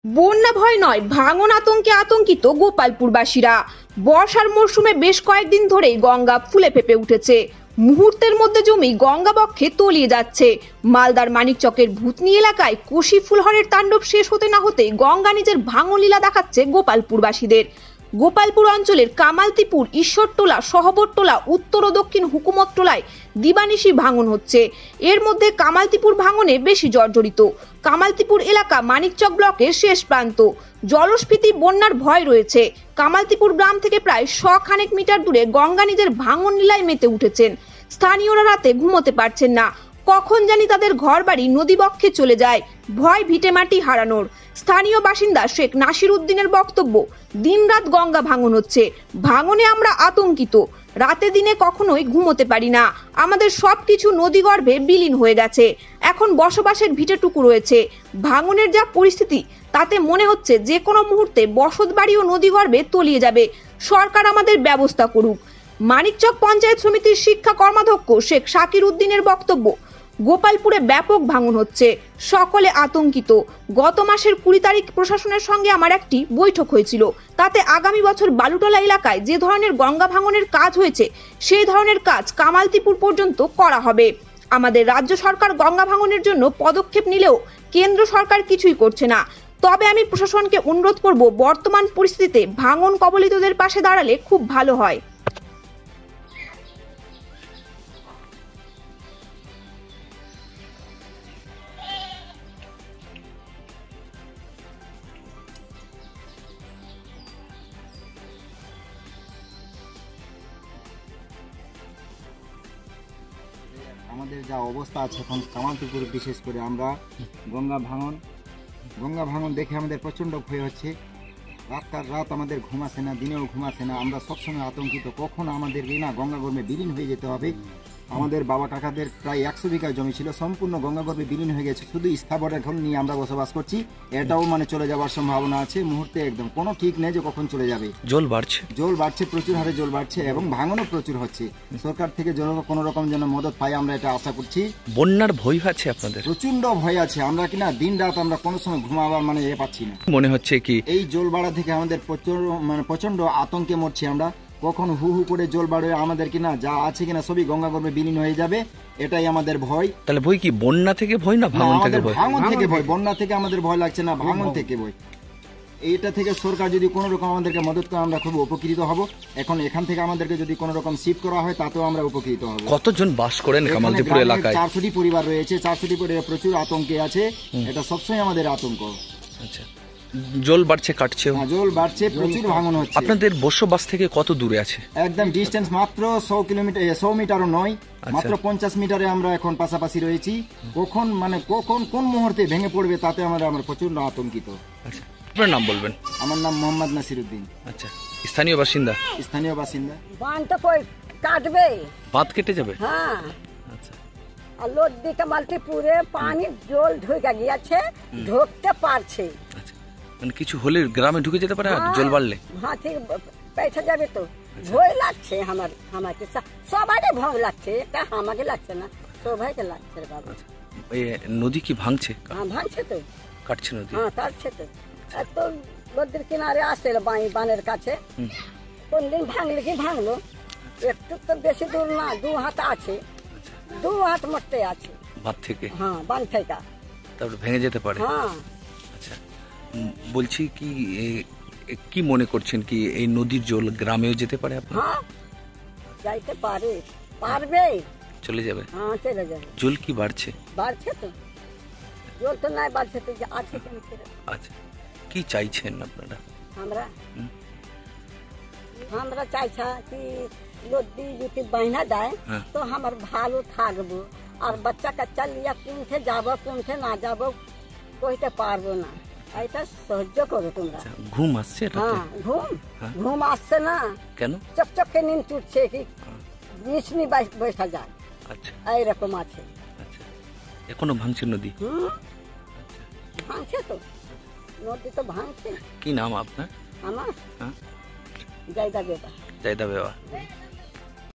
বন্যা ভয় নয়, ভাঙন আতঙ্কে আতঙ্কিত গোপালপুরবাসীরা। বর্ষার মরশুমে বেশ কয়েকদিন ধরেই গঙ্গা ফুলে ফেপে উঠেছে। মুহূর্তের মধ্যে জমি গঙ্গা বক্ষে তলিয়ে যাচ্ছে। মালদার মানিকচকের ভূতনি এলাকায় কোশি ফুলহরের তাণ্ডব শেষ হতে না হতেই গঙ্গা নিজের ভাঙন লীলা দেখাচ্ছে গোপালপুরবাসীদের। গোপালপুর অঞ্চলের কামালতিপুর, ঈশ্বরটোলা, সহবরটোলা, উত্তর ও দক্ষিণ হুকুমতটোলায় দিবানিশি ভাঙন হচ্ছে। এর মধ্যে কামালতিপুর ভাঙনে বেশি জর্জরিত। কামালতিপুর এলাকা মানিকচক ব্লকের শেষ প্রান্ত। জলস্ফীতি, বন্যার ভয় রয়েছে। কামালতিপুর গ্রাম থেকে প্রায় 100 খানেক মিটার দূরে গঙ্গা নিজের ভাঙন লীলায় মেতে উঠেছেন। স্থানীয়রা রাতে ঘুমোতে পারছেন না। কখন জানি তাদের ঘরবাড়ি নদীবক্ষে চলে যায়, ভয় ভিটেমাটি হারানোর। স্থানীয় বাসিন্দা শেখ নাসির উদ্দিনের বক্তব্য, দিনরাত গঙ্গা ভাঙন হচ্ছে, ভাঙনে আমরা আতঙ্কিত। রাতে দিনে কখনোই ঘুমোতে পারি না। আমাদের সবকিছু নদীগর্ভে বিলীন হয়ে গেছে। এখন বসবাসের ভিটেটুকু রয়েছে। ভাঙনের যা পরিস্থিতি, তাতে মনে হচ্ছে যে কোনো মুহূর্তে বসত বাড়ি ও নদীগর্ভে তলিয়ে যাবে। সরকার আমাদের ব্যবস্থা করুক। মানিকচক পঞ্চায়েত সমিতির শিক্ষা কর্মাধ্যক্ষ শেখ শাকির উদ্দিনের বক্তব্য, গোপালপুরে ব্যাপক ভাঙন হচ্ছে, সকলে আতঙ্কিত। গত মাসের 20 তারিখ প্রশাসনের সঙ্গে আমার একটি বৈঠক হয়েছিল। তাতে আগামী বছর বালুটলা এলাকায় যে ধরনের গঙ্গা ভাঙনের কাজ হয়েছে, সেই ধরনের কাজ কামালতিপুর পর্যন্ত করা হবে। আমাদের রাজ্য সরকার গঙ্গা ভাঙনের জন্য পদক্ষেপ নিলেও কেন্দ্র সরকার কিছুই করছে না। তবে আমি প্রশাসনকে অনুরোধ করব, বর্তমান পরিস্থিতিতে ভাঙন কবলিতদের পাশে দাঁড়ালে খুব ভালো হয়। আমাদের যা অবস্থা আছে এখন কামালতিপুর, বিশেষ করে আমরা গঙ্গা ভাঙন দেখে আমাদের প্রচণ্ড ভয় হচ্ছে। রাত আমাদের ঘুম আসে না, দিনেও ঘুম আসে না। আমরা সবসময় আতঙ্কিত, কখন আমাদের না গঙ্গাগর্ভে বিলীন হয়ে যেতে হবে। আমাদের বাবা কাকাদের প্রায় 100 বিঘা জমি ছিল, সম্পূর্ণ গঙ্গাগর্ভে বিলীন হয়ে গেছে। শুধু স্থাবর এখন নিয়ে আমরা বসবাস করছি। এটাও চলে যাওয়ার সম্ভাবনা আছে মুহূর্তে, একদম কোনো ঠিক নেই যে কখন চলে যাবে। জল বাড়ছে, প্রচুর হারে জল বাড়ছে এবং ভাঙনও প্রচুর হচ্ছে। সরকার থেকে কোনো রকম যেন মদত পাই, আমরা এটা আশা করছি। বন্যার ভয় আছে আপনাদের? প্রচন্ড ভয় আছে। আমরা কিনা দিন রাত আমরা কোনো সময় ঘুমাবার পাচ্ছি না। মনে হচ্ছে কি এই জল বাড়া থেকে আমাদের প্রচন্ড আতঙ্কে মরছি আমরা। কখন হু হু করে জল বাড়বে, আমাদের কিনা যা আছে কিনা সবই গঙ্গাগর্ভে বিলীন হয়ে যাবে, এটাই আমাদের ভয়। তাহলে ভয় কি বন্যা থেকে ভয় না ভাঙন থেকে ভয়? ভাঙন থেকে ভয়। বন্যা থেকে আমাদের ভয় লাগছে না, ভাঙন থেকে ভয়। এইটা থেকে সরকার যদি কোনো রকম আমাদেরকে মদত করে আমরা খুব উপকৃত হব। এখান থেকে আমাদেরকে যদি কোনো রকম শিফট করা হয় তাতেও আমরা উপকৃত হব। কতজন বাস করেন কামালতিপুর এলাকায়? 400টি পরিবার রয়েছে। 400টি পরিবার প্রচুর আতঙ্কে আছে। এটা সবসময় আমাদের আতঙ্ক। আচ্ছা, জল বাড়ছে, কাটছে? জল বাড়ছে, প্রচুর ভাঙন হচ্ছে। আপনাদের বসবাস থেকে কত দূরে আছে? একদম ডিস্টেন্স মাত্র 100 মিটারও নয়, মাত্র 50 মিটারে আমরা এখন পাশাপাশি রয়েছি। কখন কোন মুহূর্তে ভেঙে পড়বে তাতে আমরা প্রচন্ড আতঙ্কিত। আচ্ছা, আপনার নাম বলবেন? আমার নাম মোহাম্মদ নাসির উদ্দিন। আচ্ছা, স্থানীয় বাসিন্দা? স্থানীয় বাসিন্দা। বাঁধ তো কই কাটবে, বাঁধ কেটে যাবে? হ্যাঁ। আচ্ছা, আর লোডদি কামালতিপুরে পানি জল ঢুকে গিয়েছে, ঢুকতে পারছে। আচ্ছা, মানে কিছু হলে গ্রামে ঢুকে যেতে পারে জল বাড়লে? হ্যাঁ, ঠিক পৌঁছে যাবে তো। ভয় লাগছে আমাকে, সবাইকে ভয় লাগছে, এটা আমাকে লাগছে না, সবাইকে লাগছে বাবা। নদী কি ভাঙছে? হ্যাঁ, ভাঙছে তো, কাটছে নদী? হ্যাঁ কাটছে তো। এত নদীর কিনারে আসছে বানের কাছে, কোন দিন ভাঙলে কি ভাঙলো, একটু তো বেশি দূর না, 2 হাত আছে, 2 হাত মরতে আছে বাঁধ থেকে। হ্যাঁ, বাঁধ থেকে তারপরে ভেঙে যেতে পারে। হ্যাঁ। আচ্ছা, বলছি কি মনে করছেন কি এই নদীর জল গ্রামেও যেতে পারে? হ্যাঁ, যাইতে পারবে, চলে যাবে? হ্যাঁ, চলে যাবে। জল কি বাড়ছে? বাড়ছে তো, জল তো নাই বাড়ছে তো, আছে কেন? আচ্ছা, কি চাইছেন আপনারা? আমরা চাইছা কি নদী যদি বাহিনা দেয় তো আমার ভালো থাকবো। আর বাচ্চা কাচ্চা লিয়া কোনঠে যাবো কোনঠে না যাবো কইতে পারবো না, এটা সহ্য করো তোমরা। ঘুম আসছে? হ্যাঁ, ঘুম আসছে না। কেন? চকচকে নিন টুটছে কি নিশনি বসা যায়। আচ্ছা, এইরকম আছে। আচ্ছা, এখনো ভাঙছে নদী? ভাঙছে তো, নদী তো ভাঙছে। কি নাম আপনার? আমার জায়দা বেবা। জায়দা বেবা।